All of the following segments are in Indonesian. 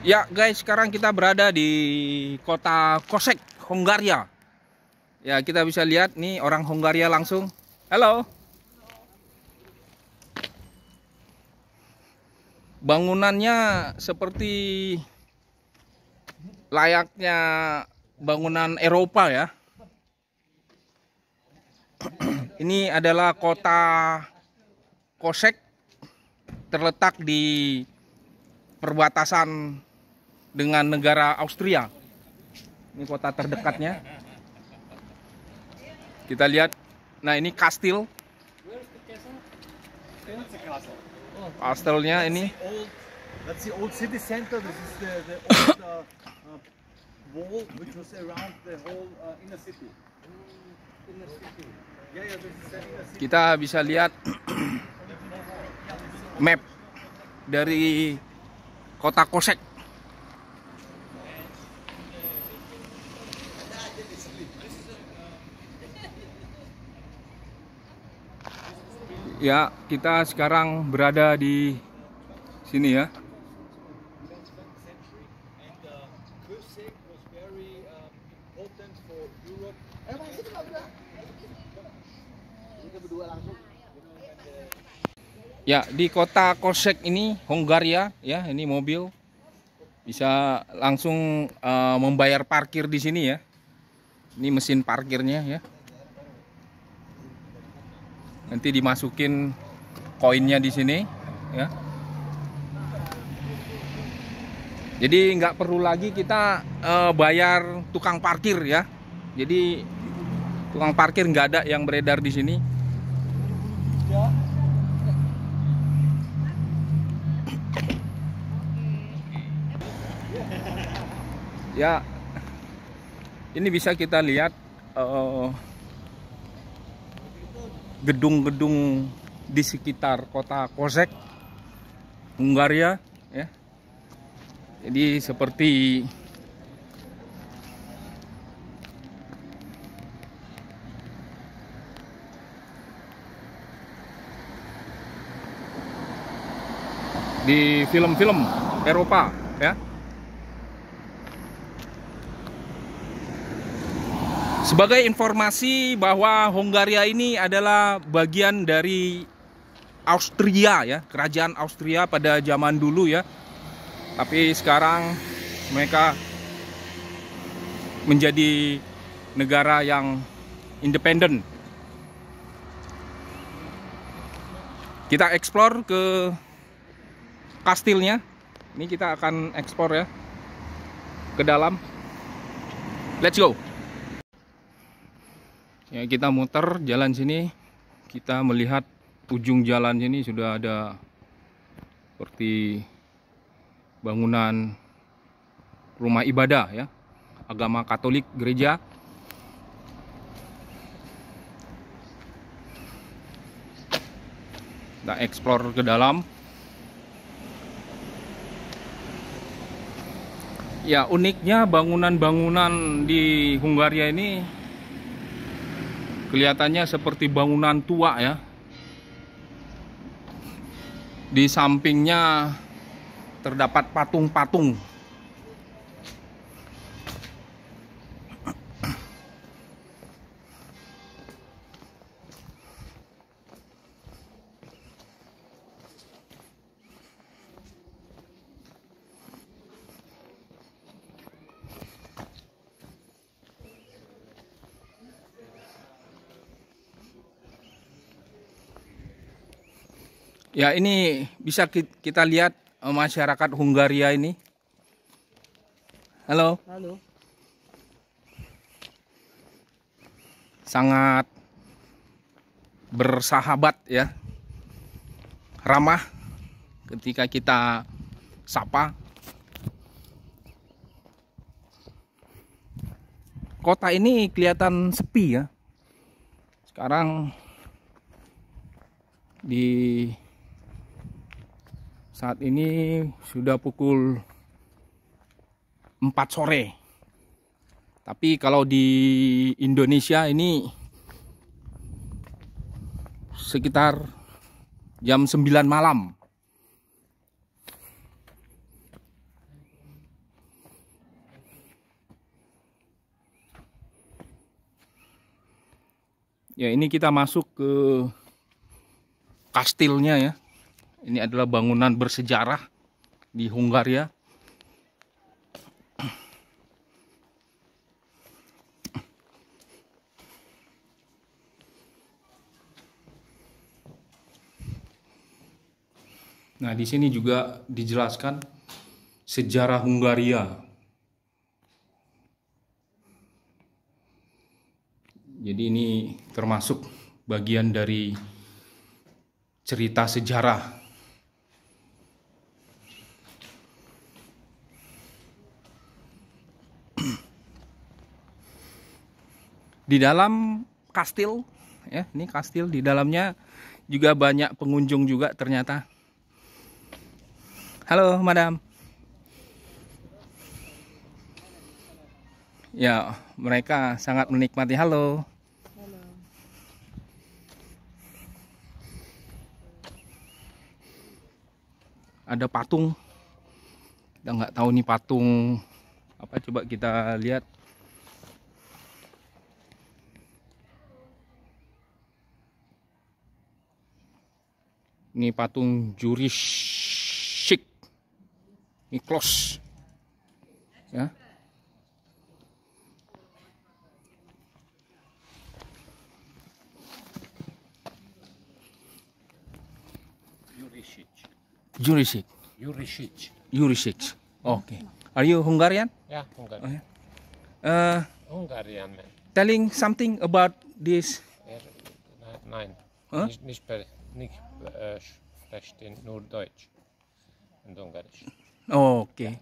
Ya guys, sekarang kita berada di kota Kosek, Hongaria. Ya, kita bisa lihat nih orang Hongaria langsung. Halo. Bangunannya seperti layaknya bangunan Eropa ya. Ini adalah kota Kosek, terletak di perbatasan dengan negara Austria. Ini kota terdekatnya. Kita lihat. Nah, ini kastil. Kastilnya ini. That's the old city center. This is the old wall which was around the whole inner city. Inner city. Yeah, this is the inner city. Kita bisa lihat map dari kota Kosek. Ya, kita sekarang berada di sini ya. Ya, di kota Kosek ini, Hongaria ya, ini mobil bisa langsung membayar parkir di sini ya. Ini mesin parkirnya ya. Nanti dimasukin koinnya di sini ya. Jadi nggak perlu lagi kita bayar tukang parkir ya. Jadi tukang parkir nggak ada yang beredar di sini. Ya, ini bisa kita lihat gedung-gedung di sekitar kota Kosek, Hongaria ya. Jadi seperti di film-film Eropa ya. Sebagai informasi bahwa Hongaria ini adalah bagian dari Austria ya, kerajaan Austria pada zaman dulu ya. Tapi sekarang mereka menjadi negara yang independen. Kita eksplor ke kastilnya. Ini kita akan eksplor ya ke dalam. Let's go. Ya, kita muter jalan sini, kita melihat ujung jalan sini sudah ada seperti bangunan rumah ibadah ya, agama Katolik, gereja. Kita eksplor ke dalam. Ya, uniknya bangunan-bangunan di Hongaria ini kelihatannya seperti bangunan tua ya. Di sampingnya terdapat patung-patung. Ya, ini bisa kita lihat masyarakat Hongaria ini. Halo. Halo. Sangat bersahabat ya. Ramah ketika kita sapa. Kota ini kelihatan sepi ya. Sekarang di saat ini sudah pukul 4 sore. Tapi kalau di Indonesia ini sekitar jam 9 malam. Ya, ini kita masuk ke kastilnya ya. Ini adalah bangunan bersejarah di Hungaria. Nah, di sini juga dijelaskan sejarah Hungaria. Jadi ini termasuk bagian dari cerita sejarah. Di dalam kastil, ya, ini kastil, di dalamnya juga banyak pengunjung juga ternyata. Halo, madam. Ya, mereka sangat menikmati. Halo. Ada patung. Kita nggak tahu nih patung apa. Coba kita lihat. Ini patung Jurishik Miklos. Ya. Jurishik. Okay. Are you Hungarian? Yeah, Hungarian. Oh, yeah. Hungarian man. Telling something about this. Nein. Huh? Nicht spricht nur Deutsch und Ungarisch. Oh, okay.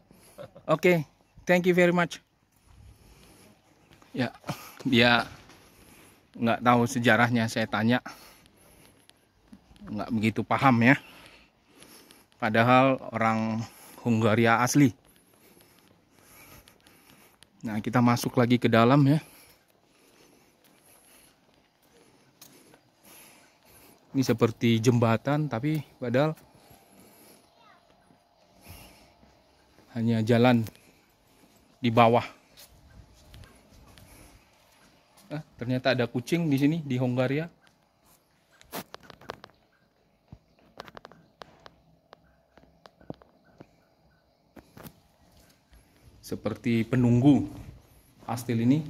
Okay. Thank you very much. Ya, dia nggak tahu sejarahnya. Saya tanya, nggak begitu paham ya. Padahal orang Hungaria asli. Nah, kita masuk lagi ke dalam ya. Ini seperti jembatan, tapi padahal hanya jalan di bawah. Ternyata ada kucing di sini di Hungaria. Seperti penunggu kastil ini.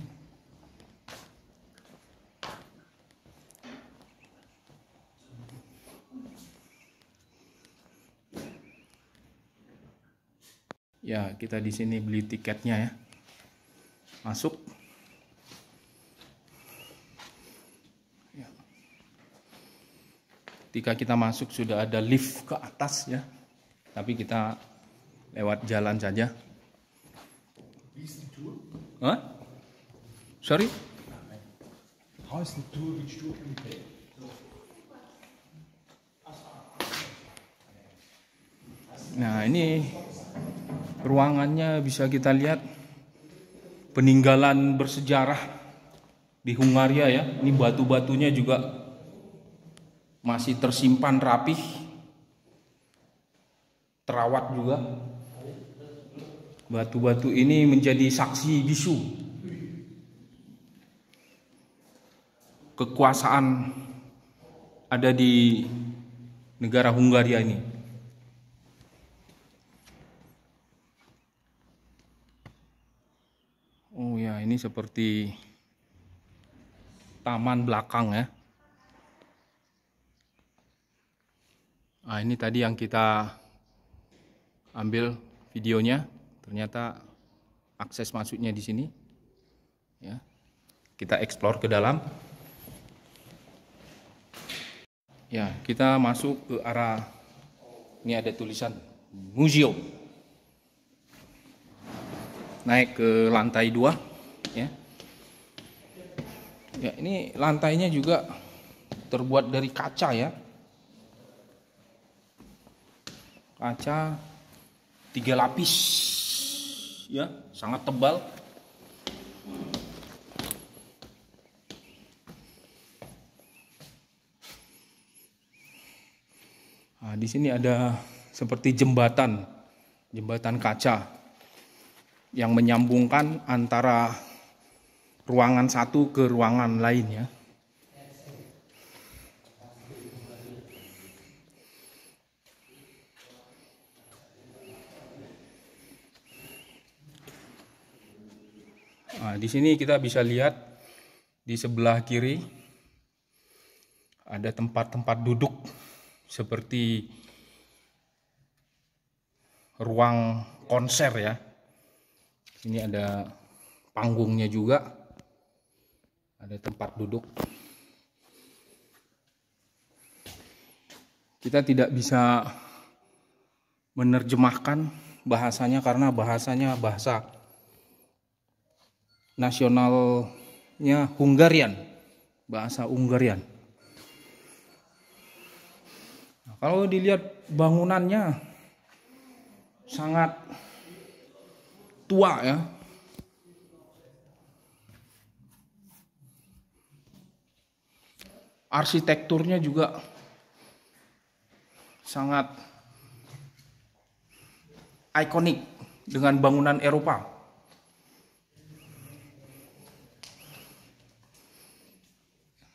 Ya, kita di sini beli tiketnya ya. Masuk. Ya. Ketika kita masuk sudah ada lift ke atas ya. Tapi kita lewat jalan saja. Huh? Sorry? How is the tour? Which tour can you take? Nah, ini ruangannya bisa kita lihat peninggalan bersejarah di Hungaria ya. Ini batu-batunya juga masih tersimpan rapih, terawat juga. Batu-batu ini menjadi saksi bisu kekuasaan ada di negara Hungaria ini. Oh ya, ini seperti taman belakang ya. Nah, ini tadi yang kita ambil videonya. Ternyata akses masuknya di sini. Ya. Kita explore ke dalam. Ya, kita masuk ke arah, ini ada tulisan museum. Naik ke lantai 2 ya. Ya, ini lantainya juga terbuat dari kaca ya. Kaca 3 lapis. Ya, sangat tebal. Nah, di sini ada seperti jembatan kaca yang menyambungkan antara ruangan satu ke ruangan lain ya. Nah, di sini kita bisa lihat di sebelah kiri ada tempat-tempat duduk seperti ruang konser ya. Ini ada panggungnya juga, ada tempat duduk. Kita tidak bisa menerjemahkan bahasanya karena bahasanya bahasa nasionalnya Hungarian, bahasa Hungarian. Nah, kalau dilihat bangunannya sangat tua ya. Arsitekturnya juga sangat ikonik dengan bangunan Eropa.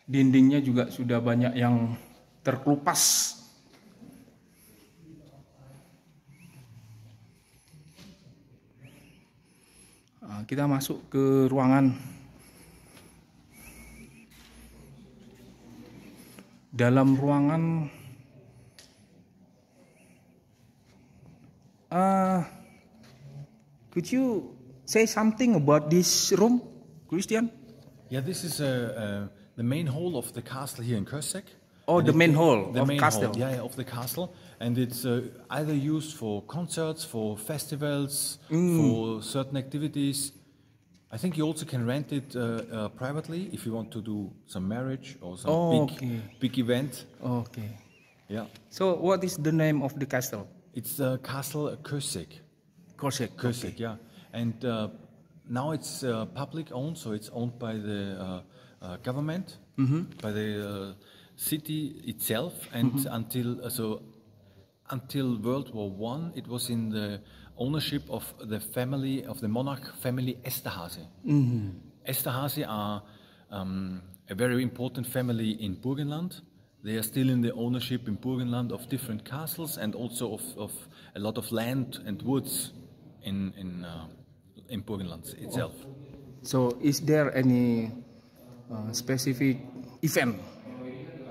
Dindingnya juga sudah banyak yang terkelupas. Nah, kita masuk ke ruangan. Dalam ruangan could you say something about this room, Christian? Yeah, this is the main hall of the castle here in Körsek. Oh, And the main hall the of main castle. hall, yeah, of the castle, and it's either used for concerts, for festivals, for certain activities. I think you also can rent it privately if you want to do some marriage or some big event. Okay. Yeah, So what is the name of the castle? it's Castle Körsek. Korsek. Körsek, yeah, and now it's public owned, so it's owned by the government, by the city itself, and until World War I, it was in the ownership of the family of the monarch family Esterhazy. Esterhazy are a very important family in Burgenland. They are still in the ownership in Burgenland of different castles and also of a lot of land and woods in Burgenland itself. So is there any specific event,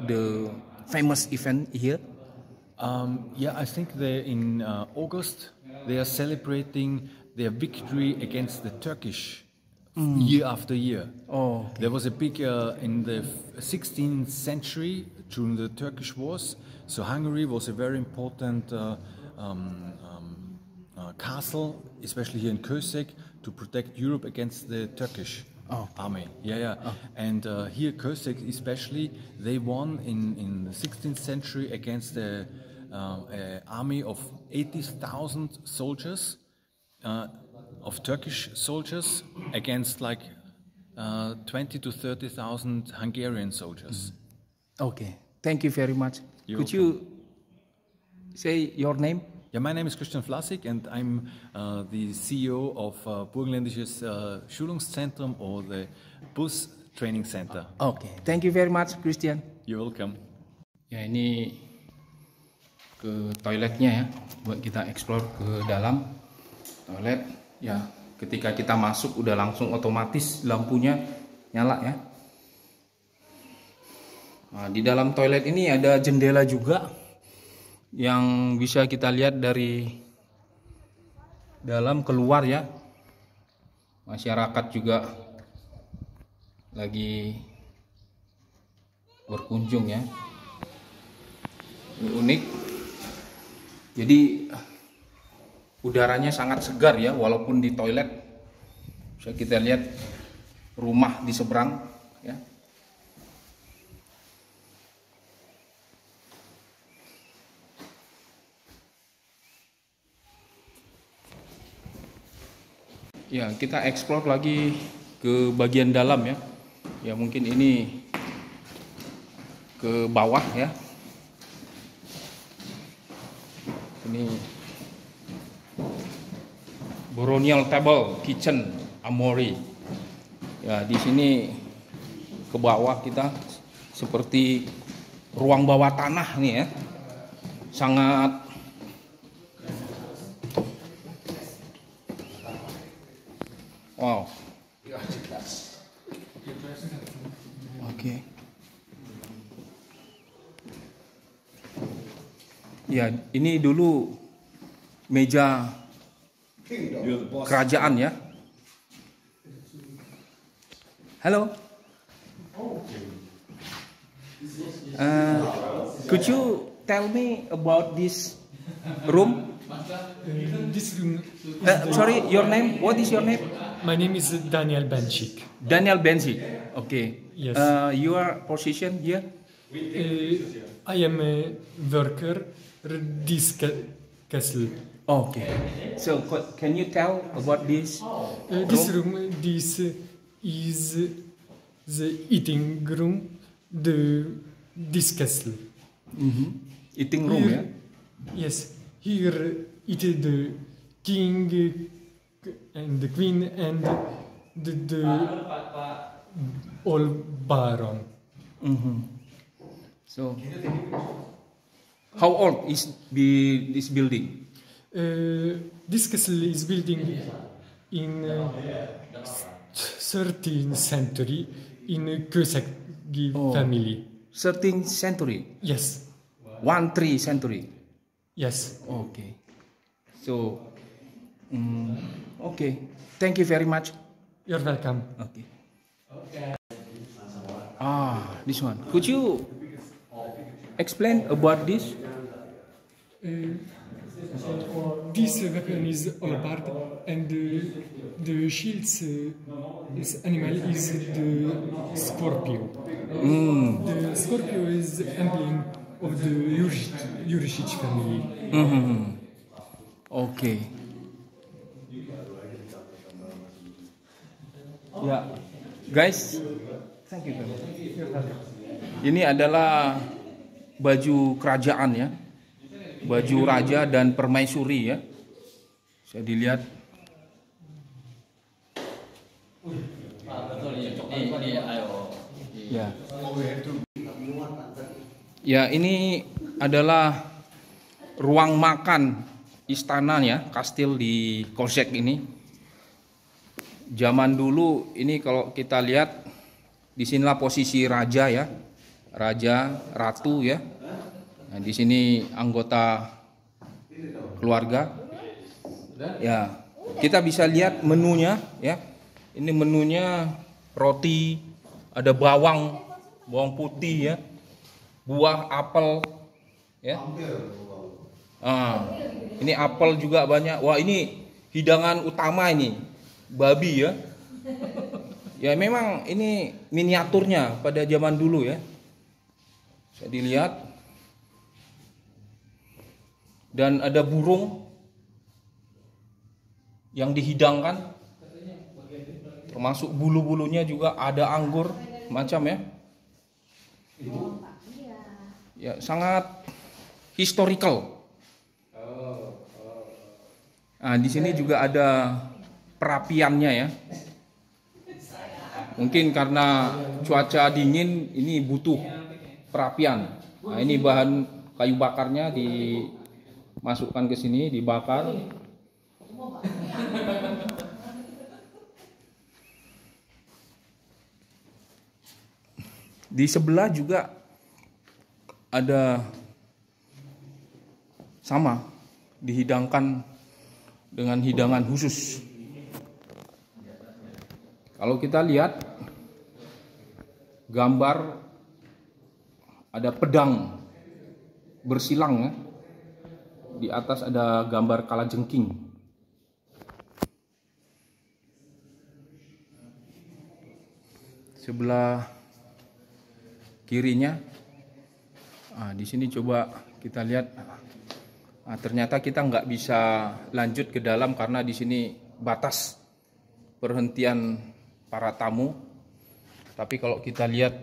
the famous event here? Yeah, I think in August they are celebrating their victory against the Turkish year after year. Oh, There was a big in the 16th century during the Turkish wars. So Hungary was a very important castle, especially here in Körsek, to protect Europe against the Turkish army. Yeah. And here Körsek especially, they won in the 16th century against the army of 80,000 soldiers, of Turkish soldiers, against like 20 to 30,000 Hungarian soldiers. Okay. Thank you very much. You're Could you say your name? Yeah, my name is Christian Vlassig and I'm the CEO of Burgenländisches Schulungszentrum or the Bus Training Center. Okay. Thank you very much, Christian. You're welcome. Ya, ini ke toiletnya ya, buat kita explore ke dalam toilet. Ya, ketika kita masuk udah langsung otomatis lampunya nyala ya. Nah, di dalam toilet ini ada jendela juga yang bisa kita lihat dari dalam keluar ya. Masyarakat juga lagi berkunjung ya. Ini unik. Jadi udaranya sangat segar ya, walaupun di toilet. Bisa kita lihat rumah di seberang ya. Ya, kita explore lagi ke bagian dalam ya. Ya, mungkin ini ke bawah ya. Ini Baronial Table Kitchen Amori. Ya, di sini ke bawah kita seperti ruang bawah tanah nih ya. Sangat wow. Oke. Ya, ini dulu meja kerajaan ya. Halo. Could you tell me about this room? This room. Sorry, your name? What is your name? My name is Daniel Benchik. Daniel Benzi. Okay. Yes. Your position here? I am a worker this castle. Okay. So can you tell about this? This room, this is the eating room. This castle. Eating room ya? Yes. Here it the king and the queen and the all baron. So how old is this building? This castle is building in 13th century in Kosaki family. 13th century. Yes. 13 century. Yes. Okay. So okay. Thank you very much. You're welcome. Okay. This one. Could you explain about this? This weapon is halberd, and the shield's this animal is the scorpio. The scorpio is emblem of the Jurisic family. Okay. Ya, guys, thank you. Ini adalah baju kerajaan ya, baju raja dan permaisuri ya. Bisa dilihat. Ya. Ya, ini adalah ruang makan istana ya, kastil di Kosek ini. Zaman dulu ini kalau kita lihat di sinilah posisi raja ya, raja, ratu ya. Nah, di sini anggota keluarga. Ya, kita bisa lihat menunya ya. Ini menunya roti, ada bawang putih ya, buah apel ya. Ini apel juga banyak. Wah, ini hidangan utama ini, babi ya. Ya memang ini miniaturnya pada zaman dulu ya. Bisa dilihat. Dan ada burung yang dihidangkan. Termasuk bulu-bulunya juga, ada anggur macam ya. Ya sangat historical. Nah, di sini juga ada perapiannya ya. Mungkin karena cuaca dingin ini butuh perapian. Nah, ini bahan kayu bakarnya dimasukkan ke sini, dibakar. Di sebelah juga ada sama, dihidangkan dengan hidangan khusus. Kalau kita lihat gambar ada pedang bersilang ya. Di atas ada gambar kalajengking. Sebelah kirinya, di sini coba kita lihat. Ternyata kita nggak bisa lanjut ke dalam karena di sini batas perhentian para tamu. Tapi kalau kita lihat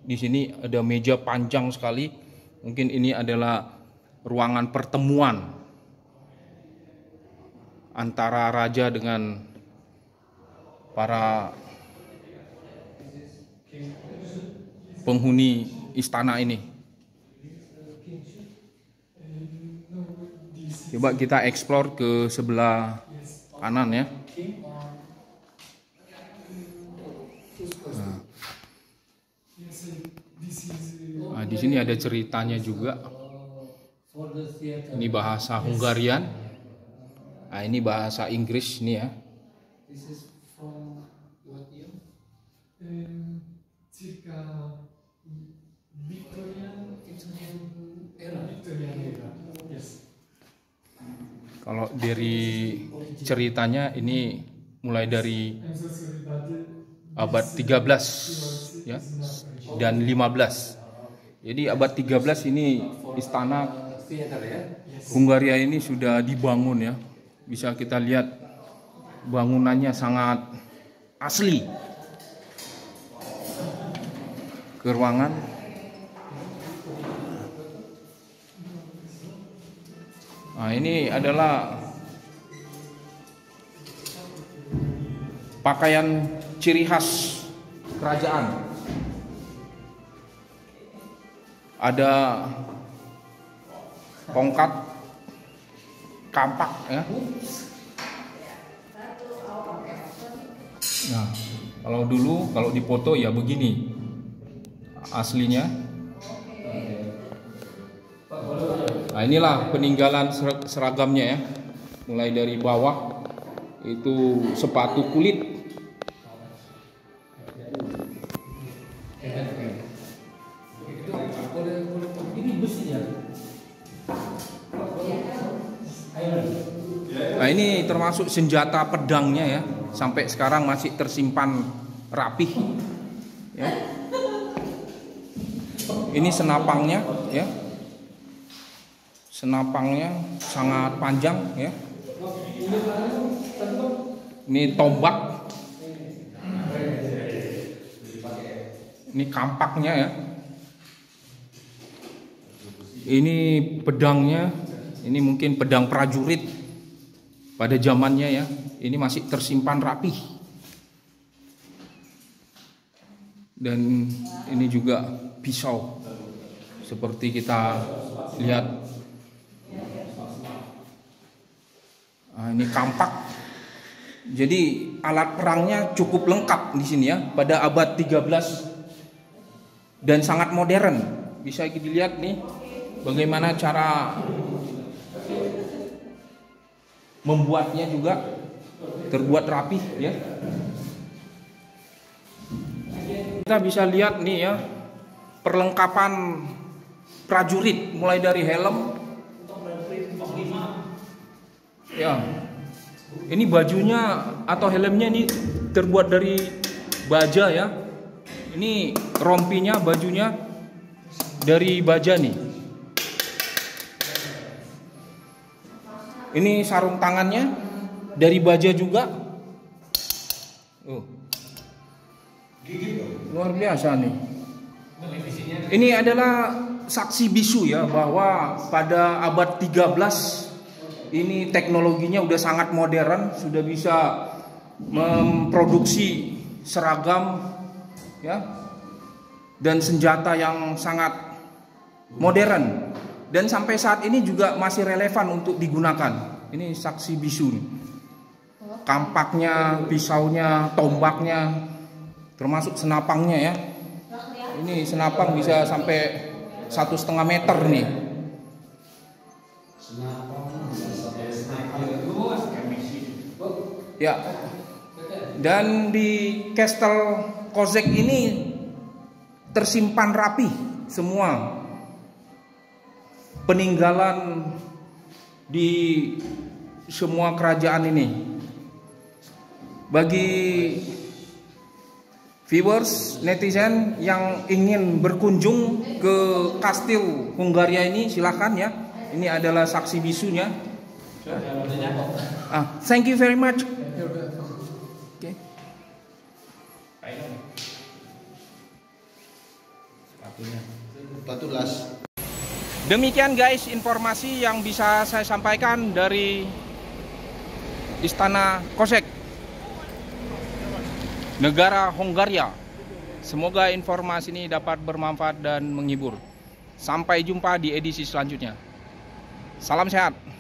di sini ada meja panjang sekali. Mungkin ini adalah ruangan pertemuan antara raja dengan para penghuni istana ini. Coba kita explore ke sebelah kanan ya. Nah, di sini ada ceritanya juga. Ini bahasa Hungarian. Nah, ini bahasa Inggris nih ya. Circa Victorian era. Yes. Kalau dari ceritanya ini mulai dari I'm so sorry, but abad 13 ya dan 15. Jadi abad 13 ini istana Hungaria ini sudah dibangun ya. Bisa kita lihat bangunannya sangat asli. Ke ruangan. Nah, ini adalah pakaian ciri khas kerajaan. Ada tongkat, kampak ya. Nah, kalau dulu kalau dipoto ya begini aslinya. Nah, inilah peninggalan seragamnya ya. Mulai dari bawah itu sepatu kulit. Nah, ini termasuk senjata pedangnya ya. Sampai sekarang masih tersimpan rapih ya. Ini senapangnya ya. Senapangnya sangat panjang ya. Ini tombak. Ini kampaknya ya. Ini pedangnya. Ini mungkin pedang prajurit pada zamannya ya. Ini masih tersimpan rapih. Dan ini juga pisau. Seperti kita lihat. Nah, ini kampak. Jadi alat perangnya cukup lengkap di sini ya pada abad 13 dan sangat modern. Bisa dilihat nih bagaimana cara membuatnya juga terbuat rapih ya. Kita bisa lihat nih ya perlengkapan prajurit mulai dari helm ya. Ini bajunya atau helmnya ini terbuat dari baja ya. Ini rompinya, bajunya dari baja nih. Ini sarung tangannya dari baja juga. Luar biasa nih. Ini adalah saksi bisu ya bahwa pada abad 13 ini teknologinya udah sangat modern, sudah bisa memproduksi seragam ya dan senjata yang sangat modern dan sampai saat ini juga masih relevan untuk digunakan. Ini saksi bisu nih. Kampaknya, pisaunya, tombaknya, termasuk senapangnya ya. Ini senapang bisa sampai 1,5 meter nih. Ya. Dan di Castle Kozek ini tersimpan rapi semua peninggalan di semua kerajaan ini. Bagi viewers, netizen yang ingin berkunjung ke Kastil Hungaria ini silahkan ya. Ini adalah saksi bisunya. Thank you very much. Okay. Demikian guys informasi yang bisa saya sampaikan dari Istana Kozek, negara Hungaria. Semoga informasi ini dapat bermanfaat dan menghibur. Sampai jumpa di edisi selanjutnya. Salam sehat.